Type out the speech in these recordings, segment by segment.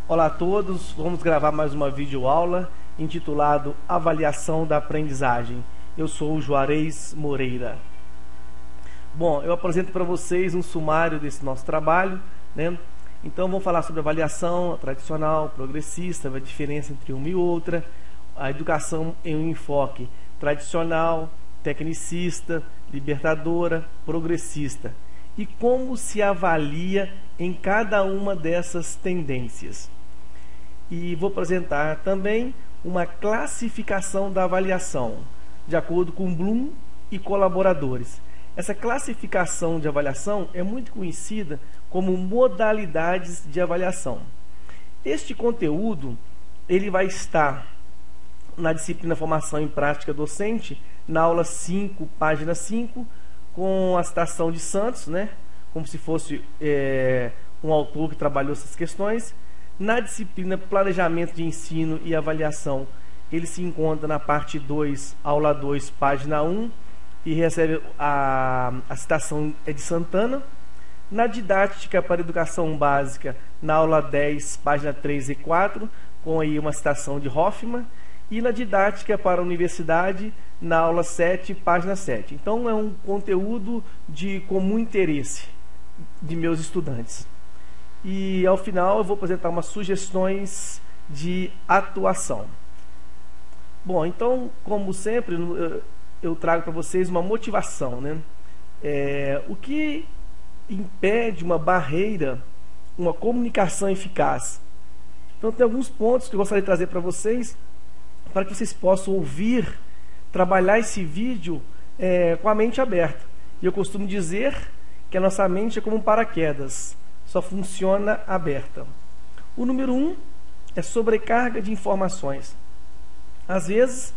Olá a todos, vamos gravar mais uma videoaula intitulado Avaliação da Aprendizagem. Eu sou o Juarez Moreira. Bom, eu apresento para vocês um sumário desse nosso trabalho, né? Então vamos falar sobre avaliação tradicional, progressista, a diferença entre uma e outra, a educação em um enfoque tradicional, tecnicista, libertadora, progressista, e como se avalia em cada uma dessas tendências. E vou apresentar também uma classificação da avaliação, de acordo com Bloom e colaboradores. Essa classificação de avaliação é muito conhecida como modalidades de avaliação. Este conteúdo ele vai estar na disciplina Formação em Prática Docente, na aula 5, página 5, com a citação de Santos, né? Como se fosse um autor que trabalhou essas questões. Na disciplina Planejamento de Ensino e Avaliação, ele se encontra na parte 2, aula 2, página 1, e recebe a citação de Santana. Na Didática para Educação Básica, na aula 10, página 3 e 4, com aí uma citação de Hoffman. E na Didática para a Universidade, na aula 7, página 7. Então é um conteúdo de comum interesse de meus estudantes. E ao final eu vou apresentar umas sugestões de atuação. Bom, então, como sempre, eu trago para vocês uma motivação, né? O que impede uma barreira, uma comunicação eficaz? Então tem alguns pontos que eu gostaria de trazer para vocês, para que vocês possam ouvir, trabalhar esse vídeo com a mente aberta. E eu costumo dizer que a nossa mente é como um paraquedas, só funciona aberta. O número 1 é sobrecarga de informações. Às vezes,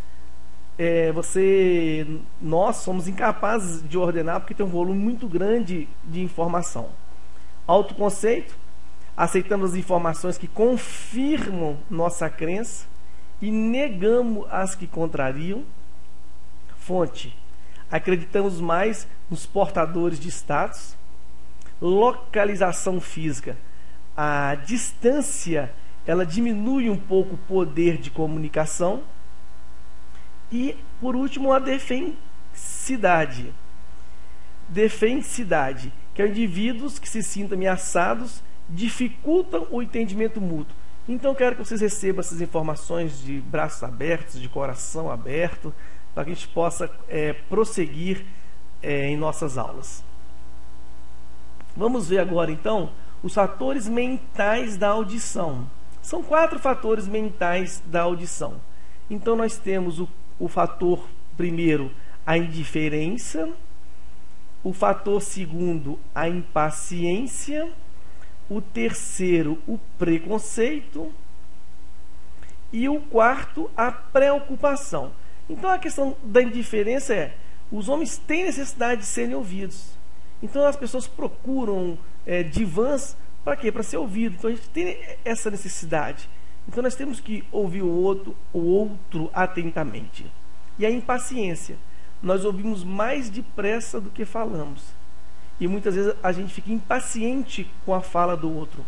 nós somos incapazes de ordenar porque tem um volume muito grande de informação. Autoconceito, aceitamos as informações que confirmam nossa crença e negamos as que contrariam. Fonte, acreditamos mais nos portadores de status. Localização física, a distância ela diminui um pouco o poder de comunicação. E por último, a defensidade, que é indivíduos que se sintam ameaçados, dificultam o entendimento mútuo. Então eu quero que vocês recebam essas informações de braços abertos, de coração aberto, para que a gente possa prosseguir em nossas aulas. Vamos ver agora então os fatores mentais da audição. São 4 fatores mentais da audição. Então nós temos o fator primeiro, a indiferença, o fator segundo, a impaciência, o terceiro, o preconceito, e o quarto, a preocupação. Então a questão da indiferença os homens têm necessidade de serem ouvidos. Então as pessoas procuram divãs para quê? Para ser ouvido. Então a gente tem essa necessidade. Então nós temos que ouvir o outro atentamente. E a impaciência. Nós ouvimos mais depressa do que falamos. E muitas vezes a gente fica impaciente com a fala do outro.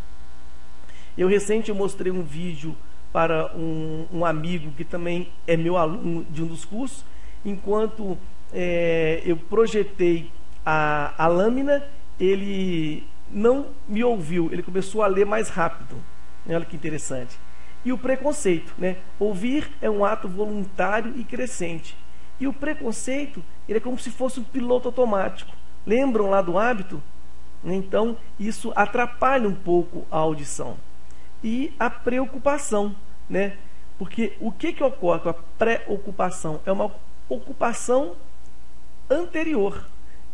Eu mostrei um vídeo para um amigo que também é meu aluno de um dos cursos, enquanto eu projetei a lâmina, ele não me ouviu, ele começou a ler mais rápido. Olha que interessante. E o preconceito, né? Ouvir é um ato voluntário e crescente. E o preconceito, ele é como se fosse um piloto automático. Lembram lá do hábito? Então, isso atrapalha um pouco a audição. E a preocupação, né? Porque o que ocorre com a preocupação? É uma ocupação anterior,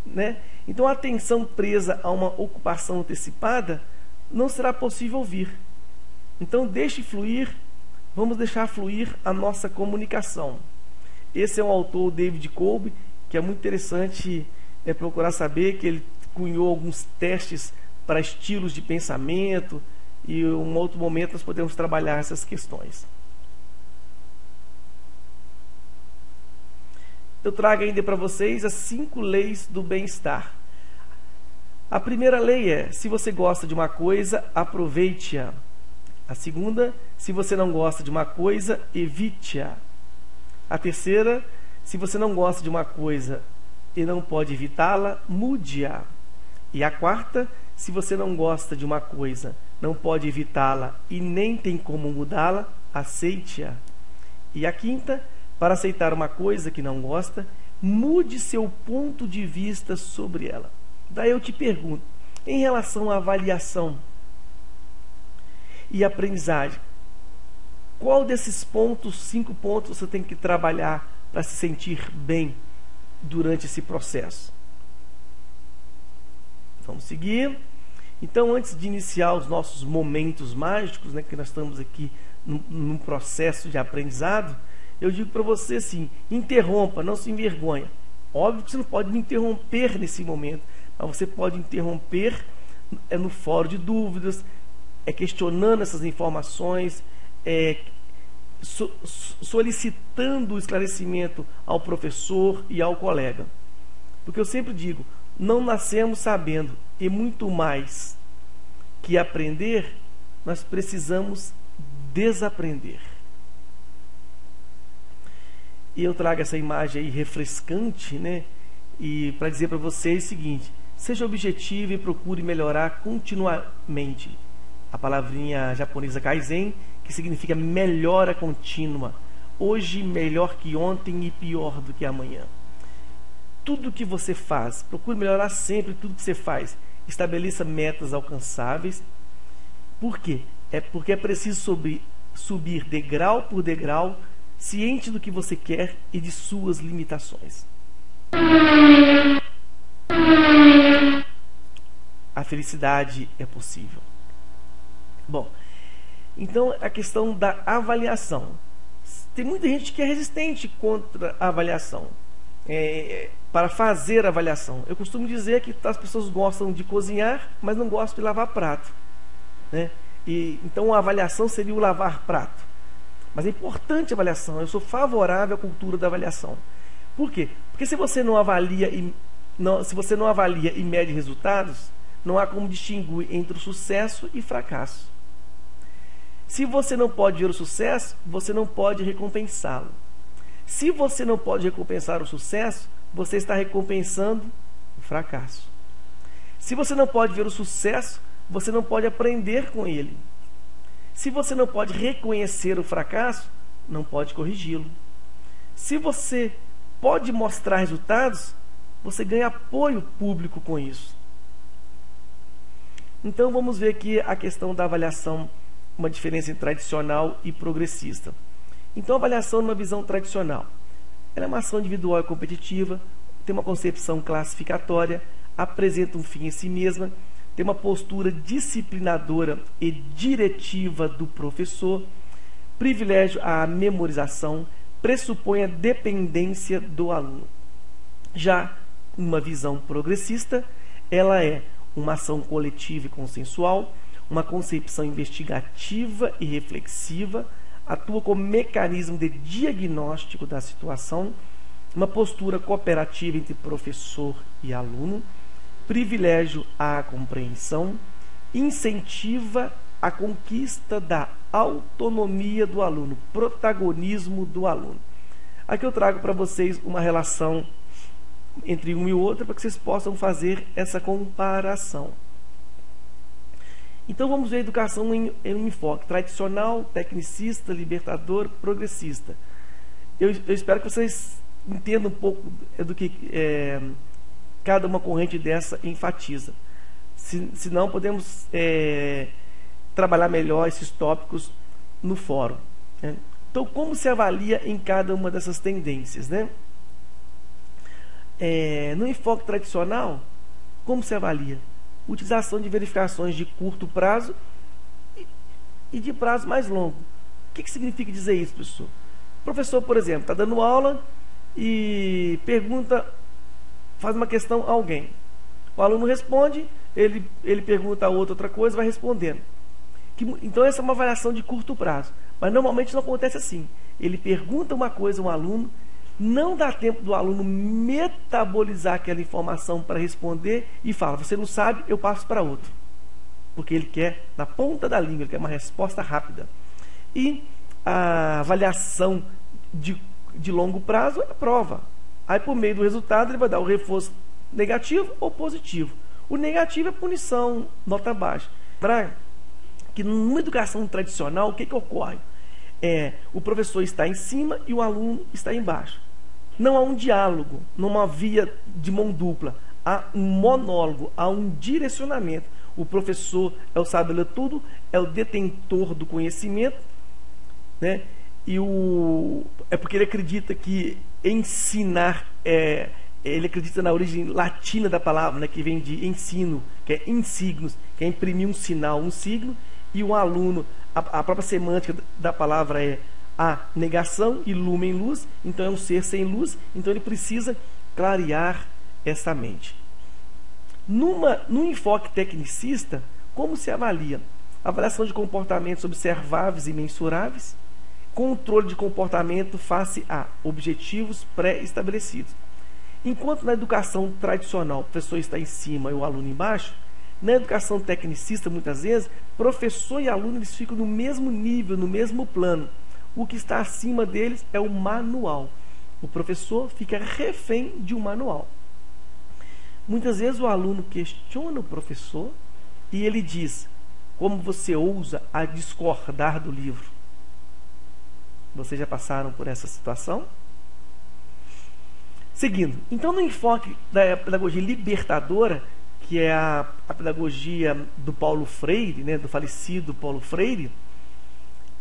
né? Então, a atenção presa a uma ocupação antecipada não será possível ouvir. Então, deixe fluir, vamos deixar fluir a nossa comunicação. Esse é um autor, David Kolb, que é muito interessante procurar saber, que ele cunhou alguns testes para estilos de pensamento, e em um outro momento nós podemos trabalhar essas questões. Eu trago ainda para vocês as 5 leis do bem-estar. A primeira lei é: se você gosta de uma coisa, aproveite-a. A segunda, se você não gosta de uma coisa, evite-a. A terceira, se você não gosta de uma coisa e não pode evitá-la, mude-a. E a quarta, se você não gosta de uma coisa, não pode evitá-la e nem tem como mudá-la, aceite-a. E a quinta, para aceitar uma coisa que não gosta, mude seu ponto de vista sobre ela. Daí eu te pergunto, em relação à avaliação e aprendizagem, qual desses pontos, 5 pontos, você tem que trabalhar para se sentir bem durante esse processo? Vamos seguir. Então, antes de iniciar os nossos momentos mágicos, né, que nós estamos aqui num processo de aprendizado, eu digo para você assim, interrompa, não se envergonhe. Óbvio que você não pode me interromper nesse momento, mas você pode interromper no fórum de dúvidas, questionando essas informações, solicitando o esclarecimento ao professor e ao colega. Porque eu sempre digo, não nascemos sabendo, e muito mais que aprender, nós precisamos desaprender. E eu trago essa imagem aí refrescante, né? E para dizer para vocês o seguinte, seja objetivo e procure melhorar continuamente. A palavrinha japonesa Kaizen, que significa melhora contínua. Hoje melhor que ontem e pior do que amanhã. Tudo que você faz, procure melhorar sempre tudo que você faz. Estabeleça metas alcançáveis. Por quê? Porque é preciso subir degrau por degrau, ciente do que você quer e de suas limitações. A felicidade é possível. Bom, então a questão da avaliação. Tem muita gente que é resistente contra a avaliação, para fazer a avaliação. Eu costumo dizer que as pessoas gostam de cozinhar, mas não gostam de lavar prato, né? Então a avaliação seria o lavar prato. Mas é importante a avaliação. Eu sou favorável à cultura da avaliação. Por quê? Porque se você não avalia e mede resultados, não há como distinguir entre o sucesso e fracasso. Se você não pode ver o sucesso, você não pode recompensá-lo. Se você não pode recompensar o sucesso, você está recompensando o fracasso. Se você não pode ver o sucesso, você não pode aprender com ele. Se você não pode reconhecer o fracasso, não pode corrigi-lo. Se você pode mostrar resultados, você ganha apoio público com isso. Então vamos ver aqui a questão da avaliação, uma diferença entre tradicional e progressista. Então a avaliação numa visão tradicional, ela é uma ação individual e competitiva, tem uma concepção classificatória, apresenta um fim em si mesma, tem uma postura disciplinadora e diretiva do professor, privilégio à memorização, pressupõe a dependência do aluno. Já uma visão progressista, ela é uma ação coletiva e consensual, uma concepção investigativa e reflexiva, atua como mecanismo de diagnóstico da situação, uma postura cooperativa entre professor e aluno, privilégio à compreensão, incentiva a conquista da autonomia do aluno, protagonismo do aluno. Aqui eu trago para vocês uma relação entre um e outro para que vocês possam fazer essa comparação. Então vamos ver a educação em um enfoque tradicional, tecnicista, libertador, progressista. Eu espero que vocês entendam um pouco do que cada uma corrente dessa enfatiza. Senão podemos trabalhar melhor esses tópicos no fórum, né? Então, como se avalia em cada uma dessas tendências, né? No enfoque tradicional, como se avalia? Utilização de verificações de curto prazo e de prazo mais longo. O que significa dizer isso, professor? O professor, por exemplo, está dando aula e faz uma questão a alguém. O aluno responde, ele pergunta a outra coisa, vai respondendo. Então essa é uma avaliação de curto prazo. Mas normalmente não acontece assim. Ele pergunta uma coisa a um aluno, não dá tempo do aluno metabolizar aquela informação para responder e fala, você não sabe, eu passo para outro. porque ele quer na ponta da língua, ele quer uma resposta rápida. E a avaliação de longo prazo é a prova. Aí, por meio do resultado, ele vai dar o reforço negativo ou positivo. O negativo é punição, nota baixa. Para que numa educação tradicional, o que ocorre? O professor está em cima e o aluno está embaixo. Não há um diálogo, não há uma via de mão dupla. Há um monólogo, há um direcionamento. O professor é o sabe-tudo, é o detentor do conhecimento, né? É porque ele acredita que ensinar ele acredita na origem latina da palavra, né, que vem de ensino, que é insignos, que é imprimir um sinal, um signo, e o aluno, a própria semântica da palavra é a negação e lumen, luz, então é um ser sem luz, então ele precisa clarear essa mente. No enfoque tecnicista, como se avalia? Avaliação de comportamentos observáveis e mensuráveis, controle de comportamento face a objetivos pré-estabelecidos. Enquanto na educação tradicional o professor está em cima e o aluno embaixo, na educação tecnicista, muitas vezes, professor e aluno eles ficam no mesmo nível, no mesmo plano. O que está acima deles é o manual. O professor fica refém de um manual. Muitas vezes o aluno questiona o professor e ele diz: como você ousa a discordar do livro? Vocês já passaram por essa situação? Seguindo, então no enfoque da pedagogia libertadora, que é a pedagogia do Paulo Freire, né, do falecido Paulo Freire,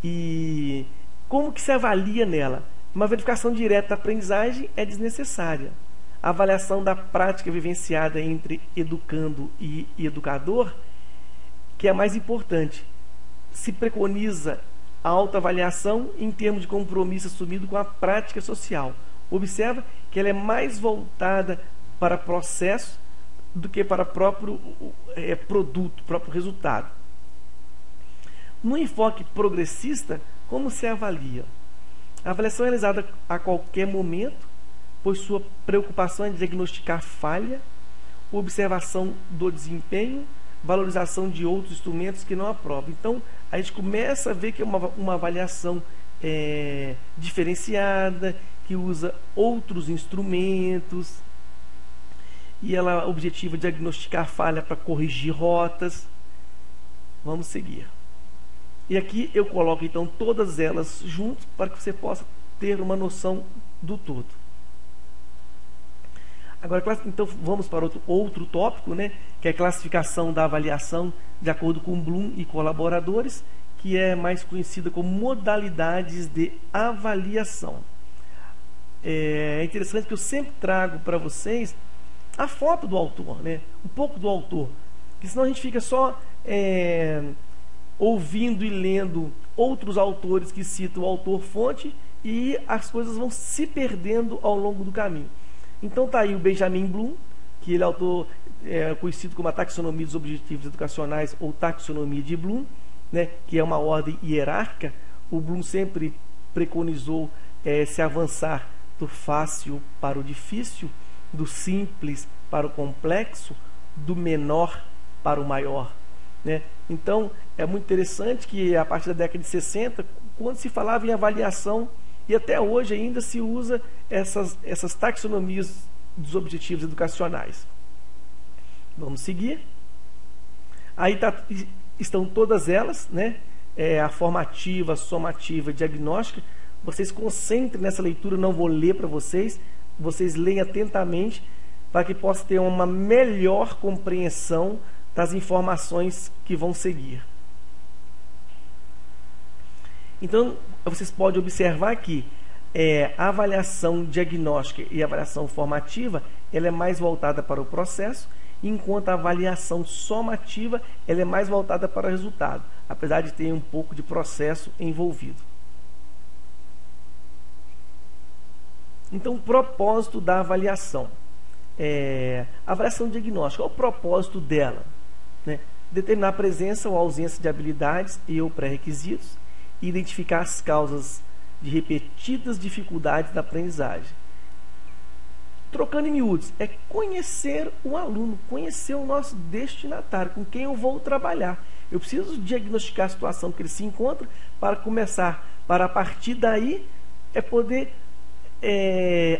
e como que se avalia nela? Uma verificação direta da aprendizagem é desnecessária. A avaliação da prática vivenciada entre educando e educador, que é a mais importante. Se preconiza a autoavaliação em termos de compromisso assumido com a prática social. Observa que ela é mais voltada para processo do que para próprio produto, próprio resultado. No enfoque progressista, como se avalia? A avaliação é realizada a qualquer momento, pois sua preocupação é diagnosticar falha, observação do desempenho, valorização de outros instrumentos que não aprovam. Então, a gente começa a ver que é uma avaliação diferenciada, que usa outros instrumentos, e ela objetiva diagnosticar falha para corrigir rotas. Vamos seguir. E aqui eu coloco então todas elas juntas para que você possa ter uma noção do todo. Agora, então vamos para outro tópico, né, que é a classificação da avaliação de acordo com Bloom e colaboradores, que é mais conhecida como modalidades de avaliação. É interessante que eu sempre trago para vocês a foto do autor, né, um pouco do autor, porque senão a gente fica só ouvindo e lendo outros autores que citam o autor-fonte e as coisas vão se perdendo ao longo do caminho. Então está aí o Benjamin Bloom, que ele é autor conhecido como a taxonomia dos objetivos educacionais ou taxonomia de Bloom, né, que é uma ordem hierárquica. O Bloom sempre preconizou se avançar do fácil para o difícil, do simples para o complexo, do menor para o maior, né? Então é muito interessante que a partir da década de 60, quando se falava em avaliação, e até hoje ainda se usa essas taxonomias dos objetivos educacionais. Vamos seguir. Aí estão todas elas, né? A formativa, a somativa, a diagnóstica. Vocês concentrem nessa leitura, não vou ler para vocês. Vocês leem atentamente para que possa ter uma melhor compreensão das informações que vão seguir. Então, vocês podem observar que a avaliação diagnóstica e a avaliação formativa, ela é mais voltada para o processo, enquanto a avaliação somativa, ela é mais voltada para o resultado, apesar de ter um pouco de processo envolvido. Então, o propósito da avaliação. A avaliação diagnóstica, qual é o propósito dela? Né? Determinar a presença ou ausência de habilidades e ou pré-requisitos, e identificar as causas de repetidas dificuldades da aprendizagem. Trocando em miúdos, é conhecer o aluno, conhecer o nosso destinatário, com quem eu vou trabalhar. Eu preciso diagnosticar a situação que ele se encontra para começar, para a partir daí poder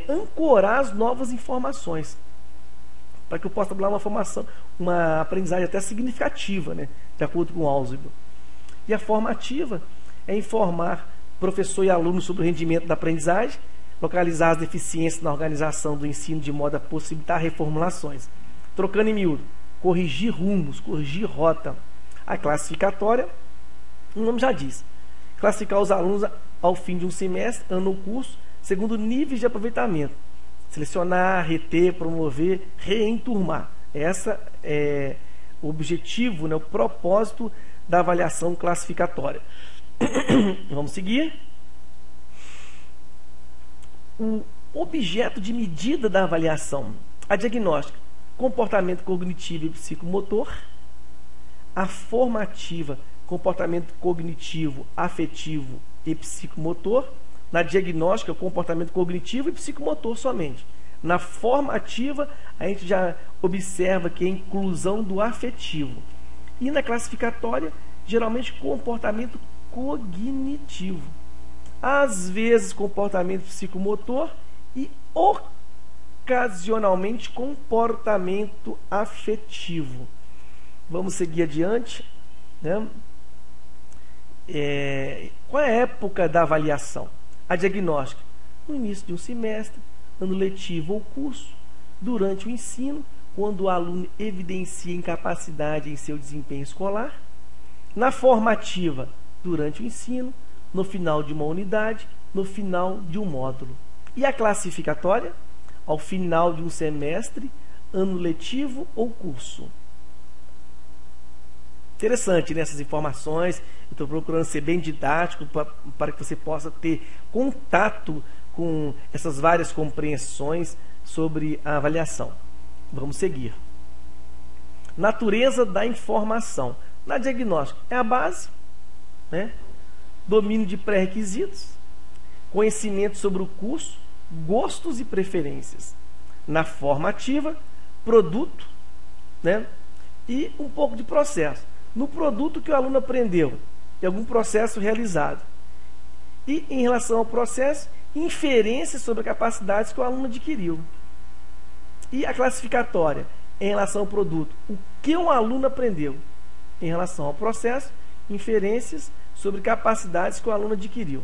ancorar as novas informações, para que eu possa dar uma aprendizagem até significativa, né, de acordo com o Ausubel. E a formativa é informar professor e aluno sobre o rendimento da aprendizagem, localizar as deficiências na organização do ensino de modo a possibilitar reformulações. Trocando em miúdo, corrigir rumos, corrigir rota. A classificatória, o nome já diz, classificar os alunos ao fim de um semestre, ano ou curso, segundo níveis de aproveitamento. Selecionar, reter, promover, reenturmar. Esse é o objetivo, né, o propósito da avaliação classificatória. Vamos seguir. O objeto de medida da avaliação, a diagnóstica, comportamento cognitivo e psicomotor, a formativa, comportamento cognitivo, afetivo e psicomotor, na diagnóstica, comportamento cognitivo e psicomotor somente. Na formativa, a gente já observa que é a inclusão do afetivo. E na classificatória, geralmente comportamento cognitivo. Às vezes comportamento psicomotor e ocasionalmente comportamento afetivo. Vamos seguir adiante, né? Qual é a época da avaliação? A diagnóstica, no início de um semestre, ano letivo ou curso, durante o ensino, quando o aluno evidencia incapacidade em seu desempenho escolar. Na formativa, durante o ensino, no final de uma unidade, no final de um módulo. E a classificatória? Ao final de um semestre, ano letivo ou curso. Interessante, né, essas informações. Eu estou procurando ser bem didático para que você possa ter contato com essas várias compreensões sobre a avaliação. Vamos seguir. Natureza da informação. Na diagnóstica, é a base, né? Domínio de pré-requisitos, conhecimento sobre o curso, gostos e preferências. Na formativa, produto, né? E um pouco de processo. No produto que o aluno aprendeu, em algum processo realizado. E em relação ao processo, inferências sobre capacidades que o aluno adquiriu. E a classificatória, em relação ao produto, o que um aluno aprendeu. Em relação ao processo, inferências sobre capacidades que o aluno adquiriu.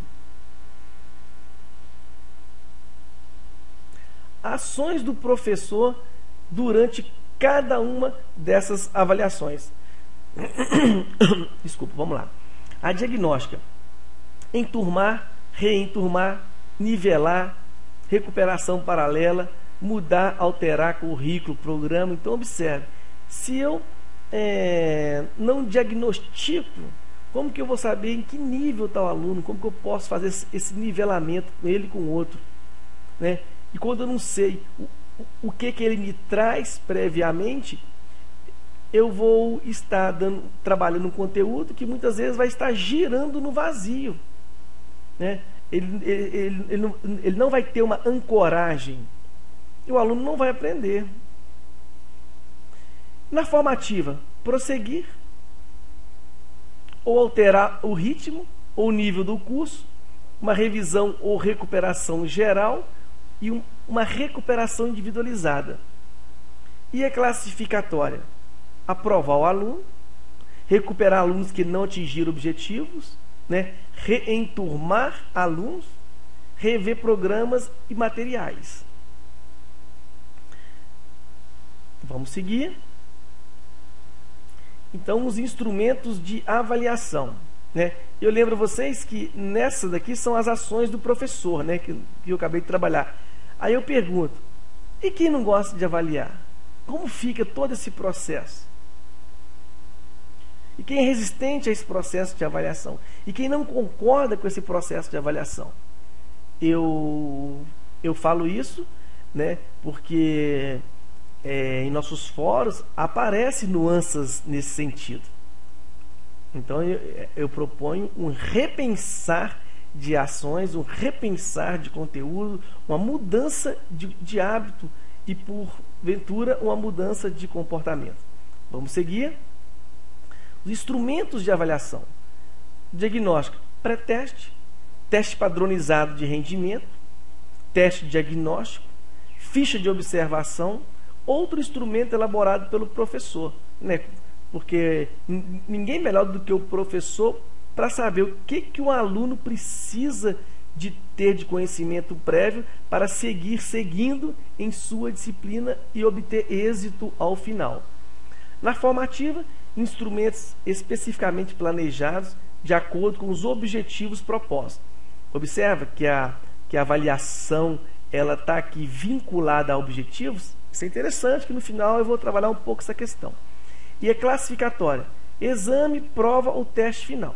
Ações do professor durante cada uma dessas avaliações. Desculpa, vamos lá. A diagnóstica: enturmar, reenturmar, nivelar, recuperação paralela, mudar, alterar currículo, programa. Então observe, se eu não diagnostico, como que eu vou saber em que nível está o aluno? Como que eu posso fazer esse nivelamento com ele e com o outro, né? E quando eu não sei o que ele me traz previamente, eu vou estar trabalhando um conteúdo que muitas vezes vai estar girando no vazio, né? Ele não vai ter uma ancoragem e o aluno não vai aprender. Na formativa, prosseguir ou alterar o ritmo ou o nível do curso, uma revisão ou recuperação geral e uma recuperação individualizada. E a classificatória: aprovar o aluno, recuperar alunos que não atingiram objetivos, né? Reenturmar alunos, rever programas e materiais. Vamos seguir. Então, os instrumentos de avaliação, né? Eu lembro a vocês que nessa daqui são as ações do professor, né? Que eu acabei de trabalhar. Aí eu pergunto, e quem não gosta de avaliar? Como fica todo esse processo? E quem é resistente a esse processo de avaliação? E quem não concorda com esse processo de avaliação? Eu falo isso, né? Porque em nossos fóruns aparecem nuances nesse sentido. Então eu proponho um repensar de ações, um repensar de conteúdo, uma mudança de hábito e, porventura, uma mudança de comportamento. Vamos seguir. Os instrumentos de avaliação: diagnóstico pré-teste, teste padronizado de rendimento, teste diagnóstico, ficha de observação, outro instrumento elaborado pelo professor, né? Porque ninguém melhor do que o professor para saber o que o aluno precisa de ter de conhecimento prévio para seguindo em sua disciplina e obter êxito ao final. Na formativa, instrumentos especificamente planejados de acordo com os objetivos propostos. Observa que a avaliação ela está aqui vinculada a objetivos. Isso é interessante, que no final eu vou trabalhar um pouco essa questão. E a classificatória: exame, prova ou teste final.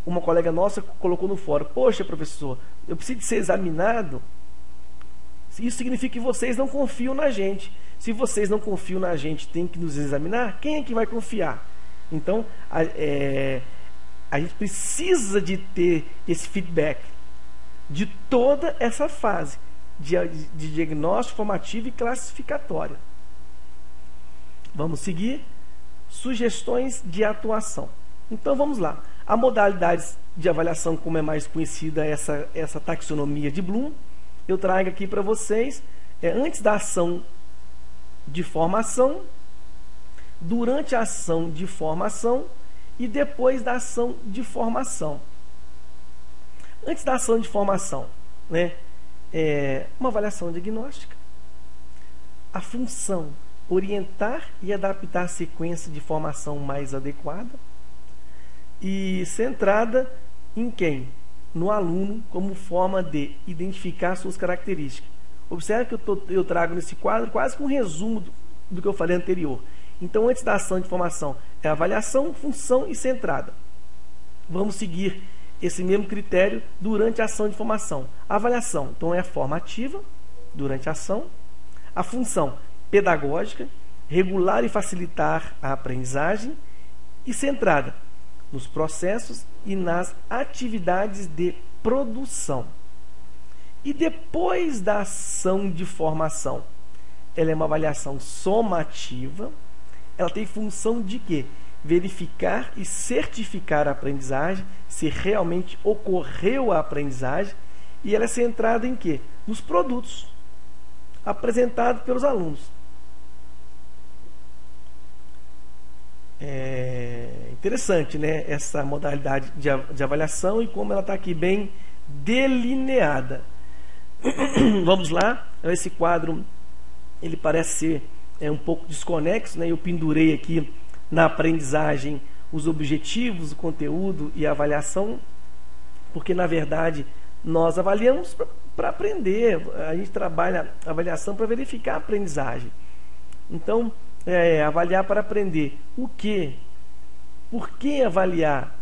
Uma colega nossa colocou no fórum: poxa, professor, eu preciso de ser examinado. Isso significa que vocês não confiam na gente. Se vocês não confiam na gente, tem que nos examinar. Quem é que vai confiar? Então, a gente precisa de ter esse feedback de toda essa fase de diagnóstico, formativo e classificatória. Vamos seguir. Sugestões de atuação. Então vamos lá. A modalidade de avaliação, como é mais conhecida, essa taxonomia de Bloom, eu trago aqui para vocês, antes da ação de formação, durante a ação de formação e depois da ação de formação. Antes da ação de formação, né, uma avaliação diagnóstica. A função: orientar e adaptar a sequência de formação mais adequada e centrada em quem? No aluno, como forma de identificar suas características. Observe que eu trago nesse quadro quase que um resumo do que eu falei anterior. Então, antes da ação de formação, é avaliação, função e centrada. Vamos seguir esse mesmo critério durante a ação de formação. A avaliação, então, é formativa, durante a ação. A função, pedagógica, regular e facilitar a aprendizagem. E centrada nos processos e nas atividades de produção. E depois da ação de formação, ela é uma avaliação somativa. Ela tem função de quê? Verificar e certificar a aprendizagem, se realmente ocorreu a aprendizagem. E ela é centrada em quê? Nos produtos apresentados pelos alunos. É interessante, né, essa modalidade de avaliação e como ela está aqui bem delineada. Vamos lá. Esse quadro ele parece ser um pouco desconexo, né? Eu pendurei aqui na aprendizagem os objetivos, o conteúdo e a avaliação, porque na verdade nós avaliamos para aprender. A gente trabalha a avaliação para verificar a aprendizagem. Então, avaliar para aprender o que, por que avaliar,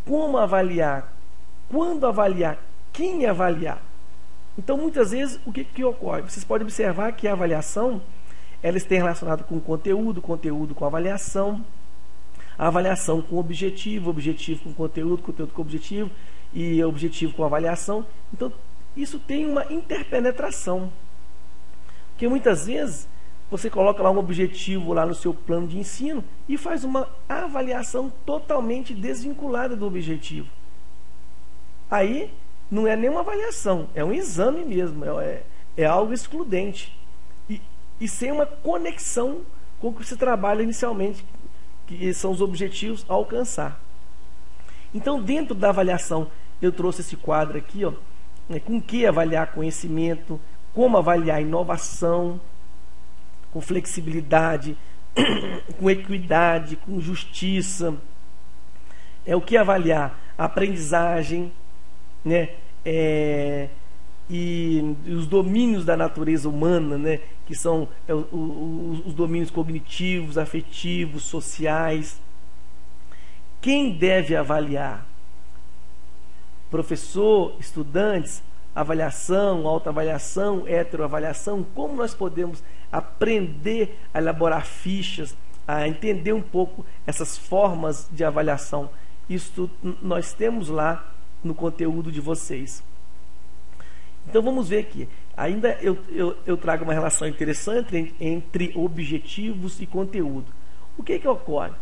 como avaliar, quando avaliar, quem avaliar. Então, muitas vezes, o que ocorre? Vocês podem observar que a avaliação ela está relacionada com conteúdo, conteúdo com avaliação, a avaliação com objetivo, objetivo com conteúdo, conteúdo com objetivo e objetivo com avaliação. Então, isso tem uma interpenetração. Porque muitas vezes você coloca lá um objetivo lá no seu plano de ensino e faz uma avaliação totalmente desvinculada do objetivo. Aí não é nem uma avaliação, é um exame mesmo, é algo excludente. E sem uma conexão com o que você trabalha inicialmente, que são os objetivos a alcançar. Então, dentro da avaliação, eu trouxe esse quadro aqui, ó, com que avaliar conhecimento, como avaliar inovação, com flexibilidade, com equidade, com justiça. O que avaliar? A aprendizagem, né? E os domínios da natureza humana, né? Que são os domínios cognitivos, afetivos, sociais. Quem deve avaliar? Professor, estudantes, avaliação, autoavaliação, heteroavaliação. Como nós podemos aprender a elaborar fichas, a entender um pouco essas formas de avaliação isso nós temos lá no conteúdo de vocês. Então vamos ver aqui. Ainda eu trago uma relação interessante entre objetivos e conteúdo. O que ocorre?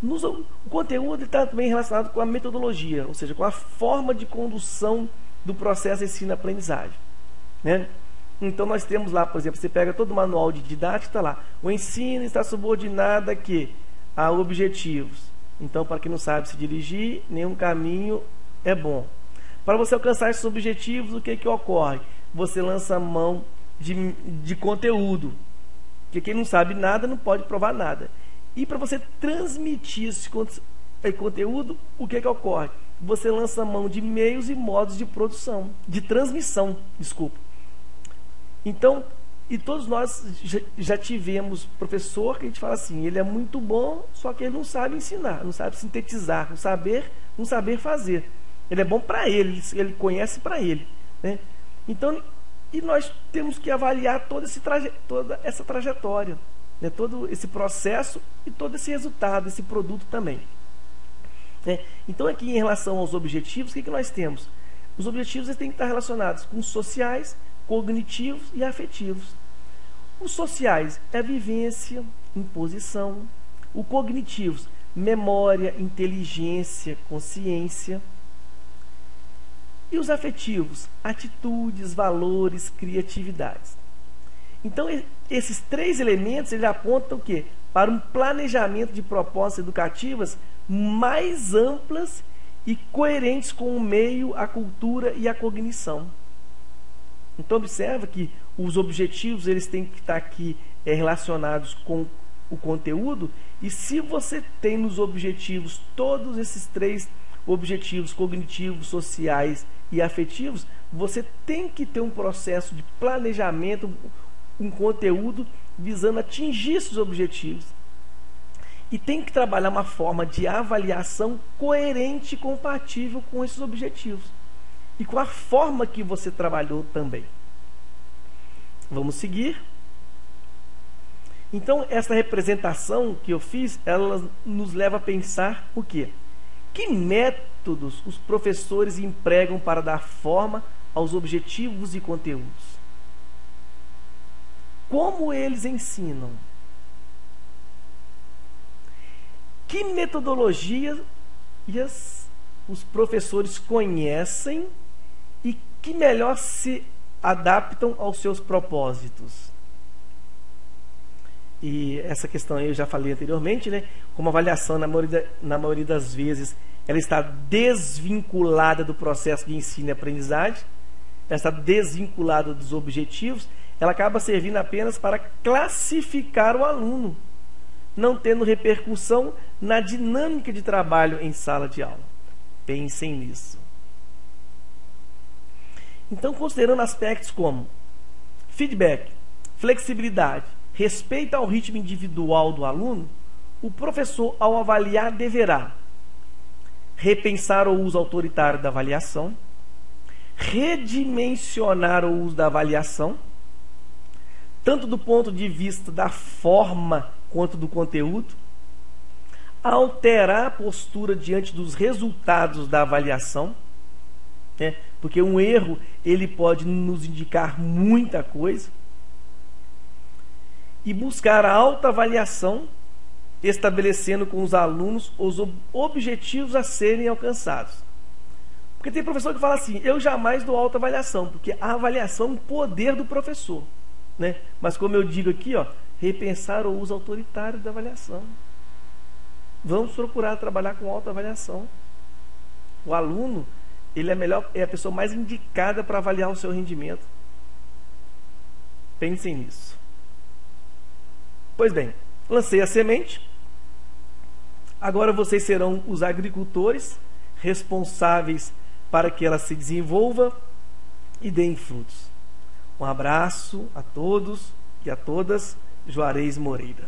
O conteúdo está também relacionado com a metodologia, ou seja, com a forma de condução do processo de ensino-aprendizagem, né? Então nós temos lá, por exemplo, você pega todo o manual de didática, está lá. O ensino está subordinado a objetivos. Então, para quem não sabe se dirigir, nenhum caminho é bom. Para você alcançar esses objetivos, o que ocorre? Você lança mão de conteúdo. Porque quem não sabe nada não pode provar nada. E para você transmitir esse conteúdo, o que ocorre? Você lança mão de meios e modos de produção, de transmissão, desculpa. Então, e todos nós já tivemos professor que a gente fala assim, ele é muito bom, só que ele não sabe ensinar, não sabe sintetizar, não saber fazer. Ele é bom para ele conhece para ele, né? Então, e nós temos que avaliar toda essa trajetória, né? Todo esse processo e todo esse resultado, esse produto também, né? Então, aqui em relação aos objetivos, o que nós temos? Os objetivos têm que estar relacionados com os sociais, cognitivos e afetivos. Os sociais é a vivência, imposição. Os cognitivos, memória, inteligência, consciência. E os afetivos, atitudes, valores, criatividades. Então, esses três elementos, eles apontam o quê? Para um planejamento de propostas educativas mais amplas e coerentes com o meio, a cultura e a cognição. Então, observa que os objetivos eles têm que estar aqui relacionados com o conteúdo, e se você tem nos objetivos todos esses três objetivos cognitivos, sociais e afetivos, você tem que ter um processo de planejamento, um conteúdo visando atingir esses objetivos. E tem que trabalhar uma forma de avaliação coerente e compatível com esses objetivos e com a forma que você trabalhou também. Vamos seguir. Então, essa representação que eu fiz, ela nos leva a pensar o quê? Que métodos os professores empregam para dar forma aos objetivos e conteúdos? Como eles ensinam? Que metodologias os professores conhecem e que melhor se adaptam aos seus propósitos? E essa questão aí eu já falei anteriormente, né? Como a avaliação, na maioria das vezes, ela está desvinculada do processo de ensino e aprendizagem, ela está desvinculada dos objetivos, ela acaba servindo apenas para classificar o aluno, não tendo repercussão na dinâmica de trabalho em sala de aula. Pensem nisso. Então, considerando aspectos como feedback, flexibilidade, respeito ao ritmo individual do aluno, o professor, ao avaliar, deverá repensar o uso autoritário da avaliação, redimensionar o uso da avaliação, tanto do ponto de vista da forma quanto do conteúdo, alterar a postura diante dos resultados da avaliação, né? Porque um erro ele pode nos indicar muita coisa, e buscar a autoavaliação, estabelecendo com os alunos os objetivos a serem alcançados. Porque tem professor que fala assim, eu jamais dou autoavaliação, porque a avaliação é um poder do professor, né? Mas como eu digo aqui, repensar o uso autoritário da avaliação. Vamos procurar trabalhar com autoavaliação. O aluno, ele é a pessoa mais indicada para avaliar o seu rendimento. Pensem nisso. Pois bem, lancei a semente. Agora vocês serão os agricultores responsáveis para que ela se desenvolva e dê frutos. Um abraço a todos e a todas. Juarez Moreira.